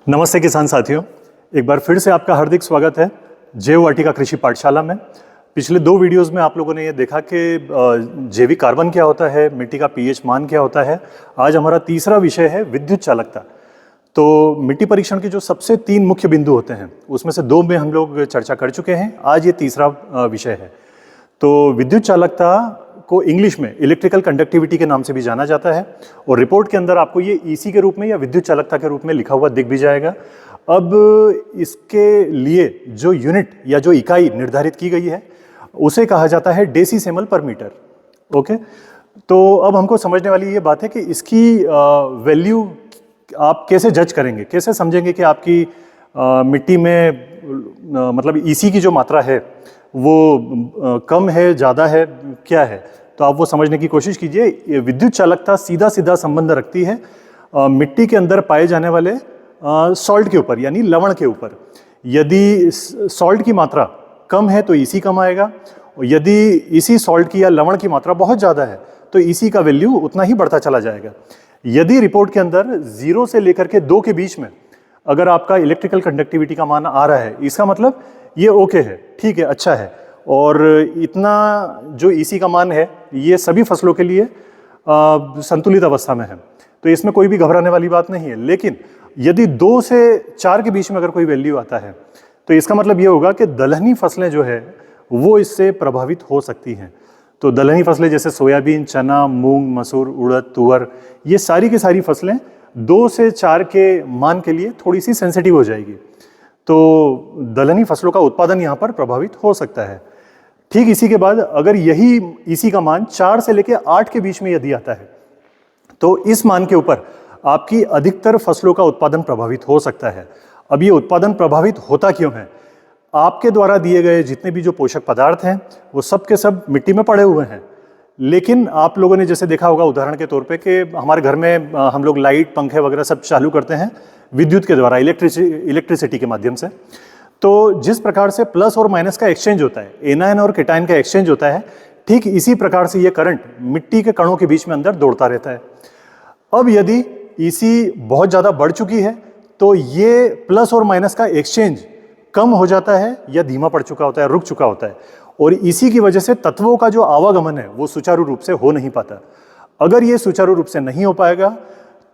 नमस्ते किसान साथियों, एक बार फिर से आपका हार्दिक स्वागत है जैव वाटिका कृषि पाठशाला में। पिछले 2 वीडियोस में आप लोगों ने ये देखा कि जैविक कार्बन क्या होता है, मिट्टी का पीएच मान क्या होता है। आज हमारा तीसरा विषय है विद्युत चालकता। तो मिट्टी परीक्षण के जो सबसे 3 मुख्य बिंदु होते हैं उसमें से 2 में हम लोग चर्चा कर चुके हैं। आज ये तीसरा विषय है। तो विद्युत चालकता को इंग्लिश में इलेक्ट्रिकल कंडक्टिविटी के नाम से भी जाना जाता है और रिपोर्ट के अंदर आपको ये ईसी के रूप में या विद्युत चालकता के रूप में लिखा हुआ दिख भी जाएगा। अब इसके लिए जो यूनिट या जो इकाई निर्धारित की गई है उसे कहा जाता है डेसीसिमल पर मीटर। ओके, तो अब हमको समझने वाली ये बात है कि इसकी वैल्यू आप कैसे जज करेंगे, कैसे समझेंगे कि आपकी मिट्टी में मतलब ईसी की जो मात्रा है वो कम है, ज़्यादा है, क्या है। तो आप वो समझने की कोशिश कीजिए। विद्युत चालकता सीधा सीधा संबंध रखती है मिट्टी के अंदर पाए जाने वाले सॉल्ट के ऊपर, यानी लवण के ऊपर। यदि सॉल्ट की मात्रा कम है तो ईसी कम आएगा, और यदि इसी सॉल्ट की या लवण की मात्रा बहुत ज़्यादा है तो ईसी का वैल्यू उतना ही बढ़ता चला जाएगा। यदि रिपोर्ट के अंदर 0 से लेकर के 2 के बीच में अगर आपका इलेक्ट्रिकल कंडक्टिविटी का मान आ रहा है, इसका मतलब ये ओके है, ठीक है, अच्छा है। और इतना जो ईसी का मान है ये सभी फसलों के लिए संतुलित अवस्था में है, तो इसमें कोई भी घबराने वाली बात नहीं है। लेकिन यदि 2 से 4 के बीच में अगर कोई वैल्यू आता है तो इसका मतलब ये होगा कि दलहनी फसलें जो है वो इससे प्रभावित हो सकती हैं। तो दलहनी फसलें जैसे सोयाबीन, चना, मूंग, मसूर, उड़द, तुअर, ये सारी की सारी फसलें 2 से 4 के मान के लिए थोड़ी सी सेंसिटिव हो जाएगी। तो दलहनी फसलों का उत्पादन यहाँ पर प्रभावित हो सकता है। ठीक इसी के बाद अगर यही इसी का मान 4 से लेकर 8 के बीच में यदि आता है तो इस मान के ऊपर आपकी अधिकतर फसलों का उत्पादन प्रभावित हो सकता है। अब ये उत्पादन प्रभावित होता क्यों है? आपके द्वारा दिए गए जितने भी जो पोषक पदार्थ हैं वो सब के सब मिट्टी में पड़े हुए हैं। लेकिन आप लोगों ने जैसे देखा होगा उदाहरण के तौर पे कि हमारे घर में हम लोग लाइट, पंखे वगैरह सब चालू करते हैं विद्युत के द्वारा, इलेक्ट्रिसिटी के माध्यम से। तो जिस प्रकार से प्लस और माइनस का एक्सचेंज होता है, एनायन और केटायन का एक्सचेंज होता है, ठीक इसी प्रकार से ये करंट मिट्टी के कणों के बीच में अंदर दौड़ता रहता है। अब यदि ईसी बहुत ज़्यादा बढ़ चुकी है तो ये प्लस और माइनस का एक्सचेंज कम हो जाता है या धीमा पड़ चुका होता है, रुक चुका होता है, और इसी की वजह से तत्वों का जो आवागमन है वो सुचारू रूप से हो नहीं पाता। अगर ये सुचारू रूप से नहीं हो पाएगा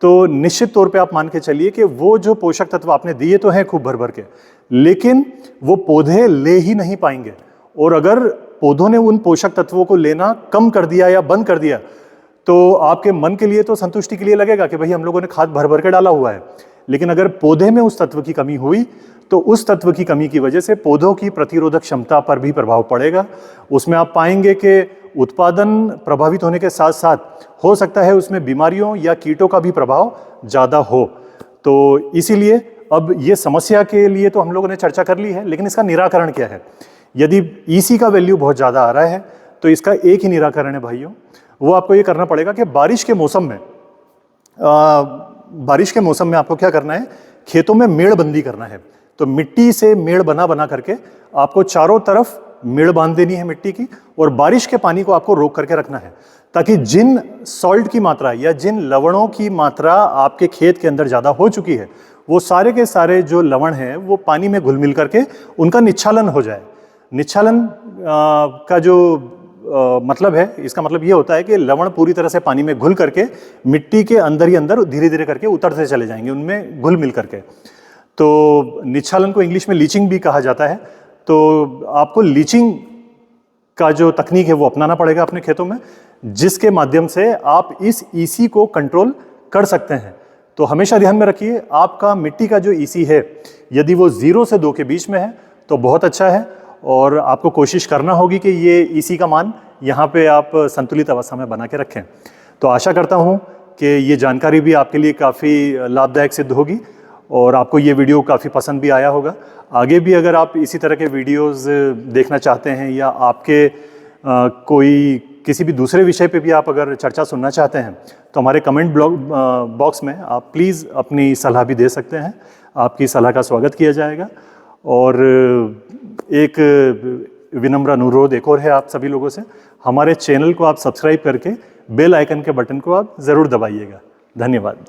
तो निश्चित तौर पे आप मान के चलिए कि वो जो पोषक तत्व आपने दिए तो हैं खूब भर भर के, लेकिन वो पौधे ले ही नहीं पाएंगे। और अगर पौधों ने उन पोषक तत्वों को लेना कम कर दिया या बंद कर दिया तो आपके मन के लिए तो संतुष्टि के लिए लगेगा कि भाई हम लोगों ने खाद भर भर के डाला हुआ है। लेकिन अगर पौधे में उस तत्व की कमी हुई तो उस तत्व की कमी की वजह से पौधों की प्रतिरोधक क्षमता पर भी प्रभाव पड़ेगा। उसमें आप पाएंगे कि उत्पादन प्रभावित होने के साथ साथ हो सकता है उसमें बीमारियों या कीटों का भी प्रभाव ज़्यादा हो। तो इसीलिए अब ये समस्या के लिए तो हम लोगों ने चर्चा कर ली है, लेकिन इसका निराकरण क्या है? यदि ईसी का वैल्यू बहुत ज़्यादा आ रहा है तो इसका एक ही निराकरण है भाइयों, वो आपको ये करना पड़ेगा कि बारिश के मौसम में आपको क्या करना है? खेतों में मेड़बंदी करना है। तो मिट्टी से मेड़ बना करके आपको चारों तरफ मेड़ बांध देनी है मिट्टी की, और बारिश के पानी को आपको रोक करके रखना है, ताकि जिन सॉल्ट की मात्रा या जिन लवणों की मात्रा आपके खेत के अंदर ज़्यादा हो चुकी है वो सारे के सारे जो लवण हैं वो पानी में घुल मिल करके उनका निच्छालन हो जाए। निच्छालन का जो मतलब है, इसका मतलब ये होता है कि लवण पूरी तरह से पानी में घुल करके मिट्टी के अंदर ही अंदर धीरे धीरे करके उतरते चले जाएंगे, उनमें घुल मिल करके। तो निच्छालन को इंग्लिश में लीचिंग भी कहा जाता है। तो आपको लीचिंग का जो तकनीक है वो अपनाना पड़ेगा अपने खेतों में, जिसके माध्यम से आप इस ईसी को कंट्रोल कर सकते हैं। तो हमेशा ध्यान में रखिए, आपका मिट्टी का जो ईसी है यदि वो 0 से 2 के बीच में है तो बहुत अच्छा है, और आपको कोशिश करना होगी कि ये ईसी का मान यहाँ पे आप संतुलित अवस्था में बना के रखें। तो आशा करता हूँ कि ये जानकारी भी आपके लिए काफ़ी लाभदायक सिद्ध होगी और आपको ये वीडियो काफ़ी पसंद भी आया होगा। आगे भी अगर आप इसी तरह के वीडियोस देखना चाहते हैं या आपके कोई किसी भी दूसरे विषय पे भी आप अगर चर्चा सुनना चाहते हैं तो हमारे कमेंट बॉक्स में आप प्लीज़ अपनी सलाह भी दे सकते हैं। आपकी सलाह का स्वागत किया जाएगा। और एक विनम्र अनुरोध एक और है आप सभी लोगों से, हमारे चैनल को आप सब्सक्राइब करके बेल आइकन के बटन को आप ज़रूर दबाइएगा। धन्यवाद।